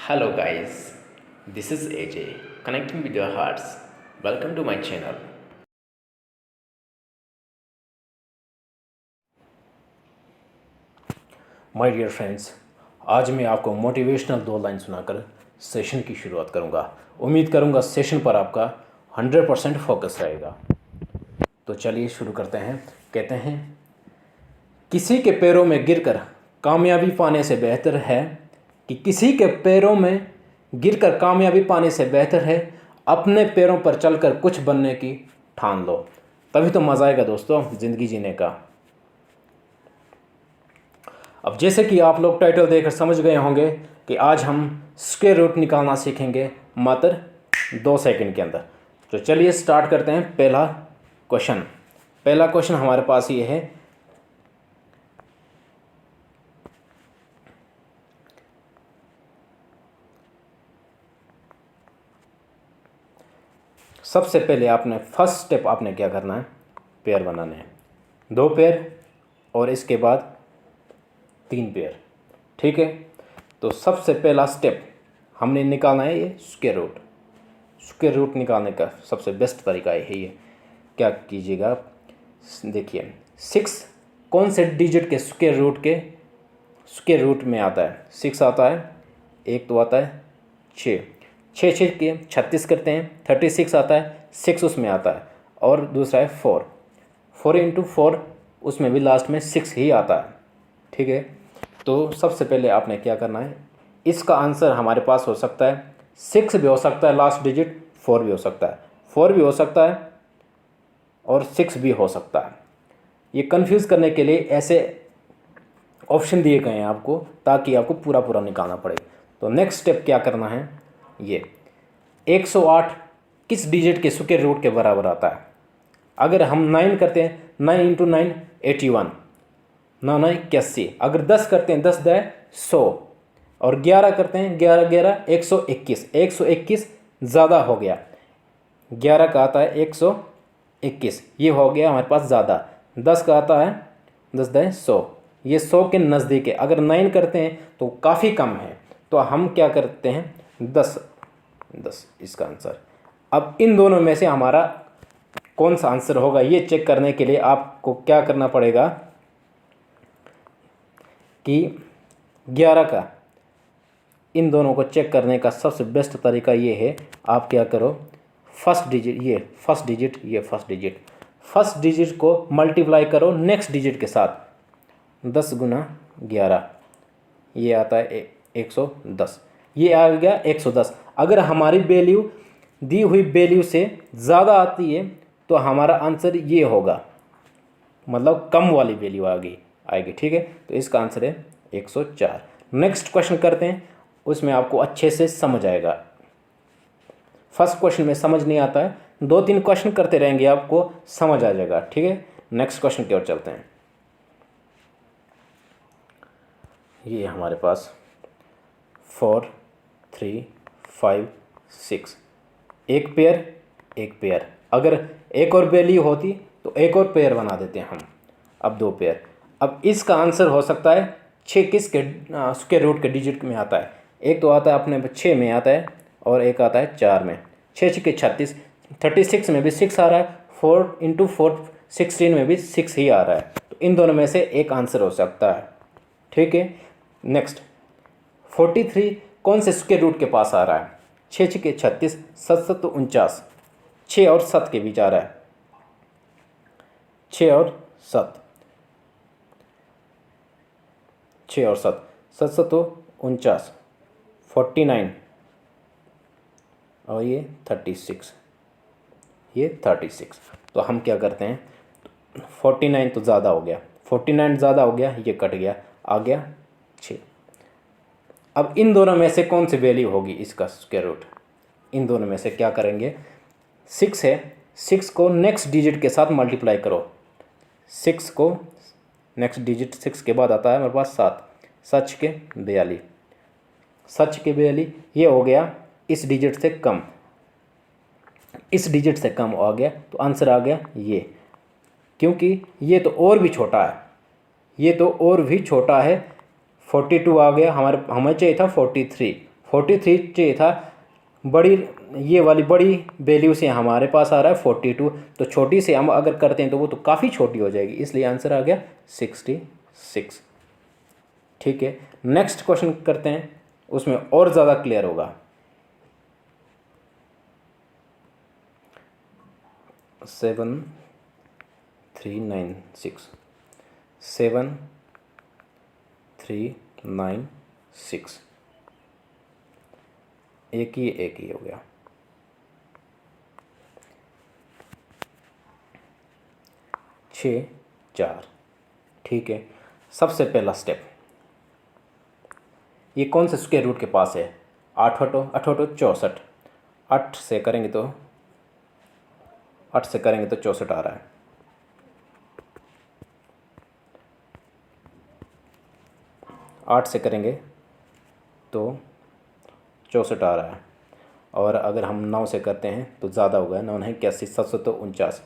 Hello guys, this is AJ connecting with your hearts. Welcome to my channel. My dear friends, आज मैं आपको motivational 2 line सुनाकर session की शुरुआत करूंगा। उम्मीद करूंगा सेशन पर आपका 100% फोकस रहेगा। तो चलिए शुरू करते हैं। कहते हैं, किसी के पैरों में गिरकर कामयाबी पाने से बेहतर है कि किसी के पैरों में गिरकर कामयाबी पाने से बेहतर है अपने पैरों पर चलकर कुछ बनने की ठान लो। तभी तो मज़ा आएगा दोस्तों ज़िंदगी जीने का। अब जैसे कि आप लोग टाइटल देखकर समझ गए होंगे कि आज हम स्क्वायर रूट निकालना सीखेंगे मात्र 2 सेकंड के अंदर। तो चलिए स्टार्ट करते हैं। पहला क्वेश्चन हमारे पास ये है, सबसे पहले आपने फर्स्ट स्टेप आपने क्या करना है, पेयर बनाने हैं। 2 पेयर और इसके बाद 3 पेयर। ठीक है, तो सबसे पहला स्टेप हमने निकालना है ये स्क्वायर रूट। स्क्वायर रूट निकालने का सबसे बेस्ट तरीका है ये। क्या कीजिएगा आप, देखिए 6 कौन से डिजिट के स्क्वायर रूट में आता है। 6 आता है, एक तो आता है 6 के 36 करते हैं, 36 आता है, 6 उसमें आता है, और दूसरा है 4 इंटू 4, उसमें भी लास्ट में 6 ही आता है। ठीक है, तो सबसे पहले आपने क्या करना है, इसका आंसर हमारे पास हो सकता है 6 भी हो सकता है, लास्ट डिजिट 4 भी हो सकता है, 4 भी हो सकता है और 6 भी हो सकता है। ये कंफ्यूज करने के लिए ऐसे ऑप्शन दिए गए हैं आपको, ताकि आपको पूरा निकालना पड़े। तो नेक्स्ट स्टेप क्या करना है, ये 108 किस डिजिट के स्क्वायर रूट के बराबर आता है। अगर हम 9 करते हैं, 9 इंटू 9 81, 9 9 81। अगर 10 करते हैं, 10 10 100, और 11 करते हैं, 11 11 121। 121 ज़्यादा हो गया, 11 का आता है 121, ये हो गया हमारे पास ज़्यादा। 10 का आता है 10 10 100, ये 100 के नज़दीक है। अगर 9 करते हैं तो काफ़ी कम है, तो हम क्या करते हैं 10 इसका आंसर। अब इन दोनों में से हमारा कौन सा आंसर होगा, ये चेक करने के लिए आपको क्या करना पड़ेगा कि 11 का, इन दोनों को चेक करने का सबसे बेस्ट तरीका ये है, आप क्या करो, फर्स्ट डिजिट को मल्टीप्लाई करो नेक्स्ट डिजिट के साथ। 10 गुना 11, ये आता है 110, ये आ गया 110। अगर हमारी वैल्यू दी हुई वैल्यू से ज़्यादा आती है तो हमारा आंसर ये होगा, मतलब कम वाली वैल्यू आएगी। ठीक है, तो इसका आंसर है 104। नेक्स्ट क्वेश्चन करते हैं, उसमें आपको अच्छे से समझ आएगा। फर्स्ट क्वेश्चन में समझ नहीं आता है, 2-3 क्वेश्चन करते रहेंगे आपको समझ आ जाएगा। ठीक है, नेक्स्ट क्वेश्चन की ओर चलते हैं। ये हमारे पास 4 3 5 6, एक पेयर। अगर एक और वैल्यू होती तो एक और पेयर बना देते हैं हम। अब 2 पेयर। अब इसका आंसर हो सकता है 6 किसके स्क्वायर रूट के डिजिट में आता है। एक तो आता है अपने 6 में आता है, और एक आता है 4 में। 6 के 36, 36 में भी 6 आ रहा है, 4 इंटू 4 16 में भी 6 ही आ रहा है। तो इन दोनों में से एक आंसर हो सकता है। ठीक है, नेक्स्ट 43 कौन से स्क्वायर रूट के पास आ रहा है। 6 के 36, 7 7 49, 6 और 7 के बीच आ रहा है। 6 और 7, 7 7 49, 49, और ये 36, तो हम क्या करते हैं, 49 तो ज़्यादा हो गया, 49 ज़्यादा हो गया, ये कट गया, आ गया 6। अब इन दोनों में से कौन सी वैल्यू होगी इसका स्क्वायर रूट। इन दोनों में से क्या करेंगे, 6 है, 6 को नेक्स्ट डिजिट के साथ मल्टीप्लाई करो। 6 को नेक्स्ट डिजिट 6 के बाद आता है हमारे पास 7, 7 के 42, 7 के 42, ये हो गया इस डिजिट से कम, इस डिजिट से कम आ गया, तो आंसर आ गया ये। क्योंकि ये तो और भी छोटा है, 42 आ गया, हमें चाहिए था 43, 43 चाहिए था, बड़ी ये वाली बड़ी वैल्यू से हमारे पास आ रहा है 42, तो छोटी से हम अगर करते हैं तो वो तो काफ़ी छोटी हो जाएगी, इसलिए आंसर आ गया 66। ठीक है, नेक्स्ट क्वेश्चन करते हैं, उसमें और ज़्यादा क्लियर होगा। 7396 7396 एक ही हो गया। 6 4। ठीक है, सबसे पहला स्टेप, ये कौन से स्क्वायर रूट के पास है? 8 हटो 8 हटो 64, 8 से करेंगे तो 64 आ रहा है। 8 से करेंगे तो 64 आ रहा है, और अगर हम 9 से करते हैं तो ज़्यादा हो गया, 9 है 81, 749,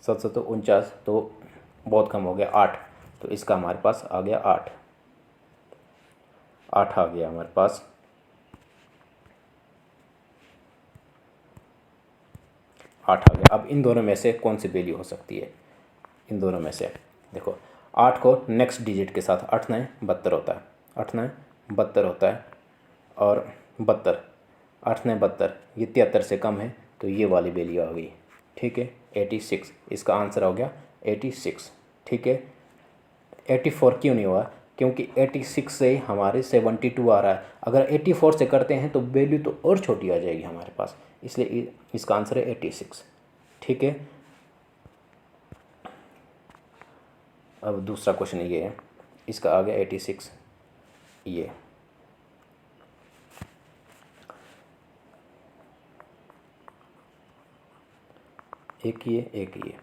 749 तो बहुत कम हो गया, 8, तो इसका हमारे पास आ गया 8 आ गया हमारे पास। 8 आ गया। अब इन दोनों में से कौन सी वैल्यू हो सकती है? इन दोनों में से देखो, 8 को नेक्स्ट डिजिट के साथ 8 9 72 होता है, 8 9 72 होता है, और 72 8 9 72, ये 73 से कम है, तो ये वाली वैल्यू आ गई। ठीक है, 86, इसका आंसर हो गया 86। ठीक है, 84 क्यों नहीं हुआ? क्योंकि 86 से हमारे 72 आ रहा है, अगर 84 से करते हैं तो वैल्यू तो और छोटी आ जाएगी हमारे पास, इसलिए इसका आंसर है 86। ठीक है, अब दूसरा क्वेश्चन ये है, इसका आ गया 86, ये एक ही है।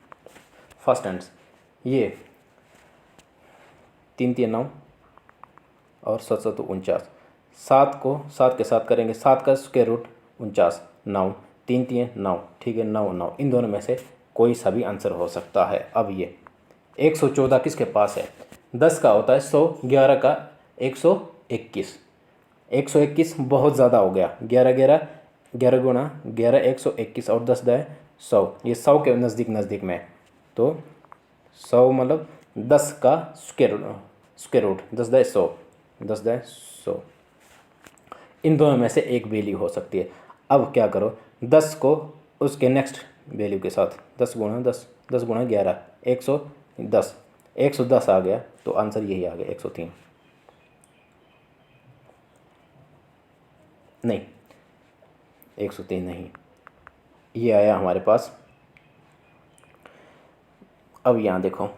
फर्स्ट आंसर ये 3 3 9 और 749, 7 को 7 के साथ करेंगे, 7 का स्क्वायर रूट 49, 9 3 3 9। ठीक है, 9 9, इन दोनों में से कोई सा भी आंसर हो सकता है। अब ये 114 किसके पास है? 10 का होता है 100, 11 का 121, 121 बहुत ज़्यादा हो गया, 11 11 11 गुणा 11 121, और 10 10 100, ये 100 के नज़दीक में, तो 100 मतलब 10 का स्क्वायर रूट 10 10 100, 10 10 100, इन दोनों में से एक वैल्यू हो सकती है। अब क्या करो, 10 को उसके नेक्स्ट वैल्यू के साथ 10 गुणा 10, 10 गुणा 11 110, 110 आ गया, तो आंसर यही आ गया 103। नहीं, 103 नहीं, ये आया हमारे पास। अब यहाँ देखो,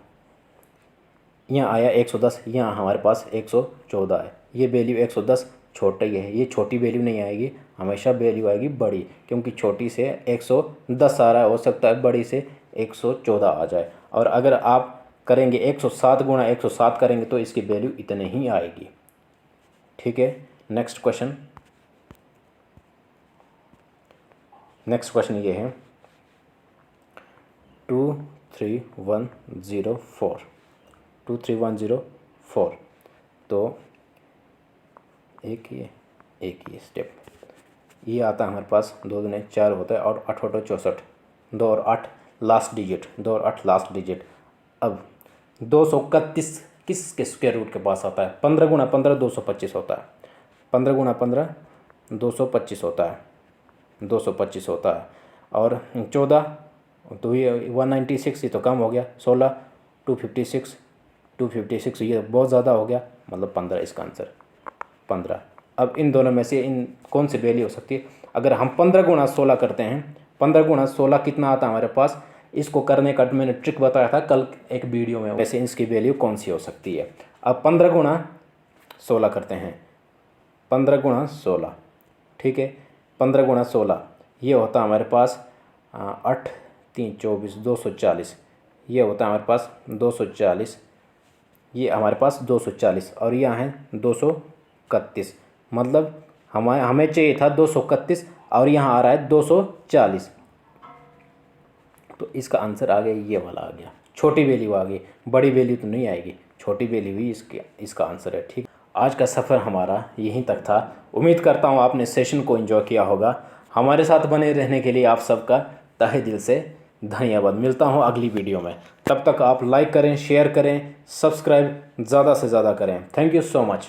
यहाँ आया 110, यहाँ हमारे पास 114 है, ये वैल्यू 110 छोटा ही है, ये छोटी वैल्यू नहीं आएगी, हमेशा वैल्यू आएगी बड़ी, क्योंकि छोटी से 110 आ रहा है, हो सकता है बड़ी से 114 आ जाए। और अगर आप करेंगे 107 गुणा 107 करेंगे तो इसकी वैल्यू इतने ही आएगी। ठीक है, नेक्स्ट क्वेश्चन ये है 23104, 23104, तो एक ही स्टेप, ये आता है हमारे पास, 2 दूनी 4 होता है, और 8 8 64, 2 और 8 लास्ट डिजिट, 2 और 8 लास्ट डिजिट। अब 231 किसके स्क्वायर रूट के पास आता है? 15 गुणा 15 225 होता है, 15 गुणा 15 225 होता है, 225 होता है, और 14 तो ये 196, ये तो कम हो गया, 16 256, ये बहुत ज़्यादा हो गया, मतलब 15 इसका आंसर 15। अब इन दोनों में से इन कौन सी वैल्यू हो सकती है? अगर हम 15 गुणा 16 करते हैं, 15 गुणा 16 कितना आता है हमारे पास? इसको करने का मैंने ट्रिक बताया था कल एक वीडियो में, वैसे इसकी वैल्यू कौन सी हो सकती है? अब 15 गुणा 16 करते हैं, 15 गुणा 16, ठीक है, 15 गुणा 16 ये होता है हमारे पास 8 3 24 240, ये होता है हमारे पास 240, ये हमारे पास 240, और यहाँ है 231, मतलब हमें चाहिए था 231 और यहाँ आ रहा है 240, तो इसका आंसर आ गया, ये वाला आ गया, छोटी वैल्यू आ गई, बड़ी वैल्यू तो नहीं आएगी, छोटी वैल्यू ही इसका आंसर है। ठीक, आज का सफ़र हमारा यहीं तक था। उम्मीद करता हूँ आपने सेशन को एंजॉय किया होगा। हमारे साथ बने रहने के लिए आप सबका तहे दिल से धन्यवाद। मिलता हूँ अगली वीडियो में। तब तक आप लाइक करें, शेयर करें, सब्सक्राइब ज़्यादा से ज़्यादा करें। Thank you so much.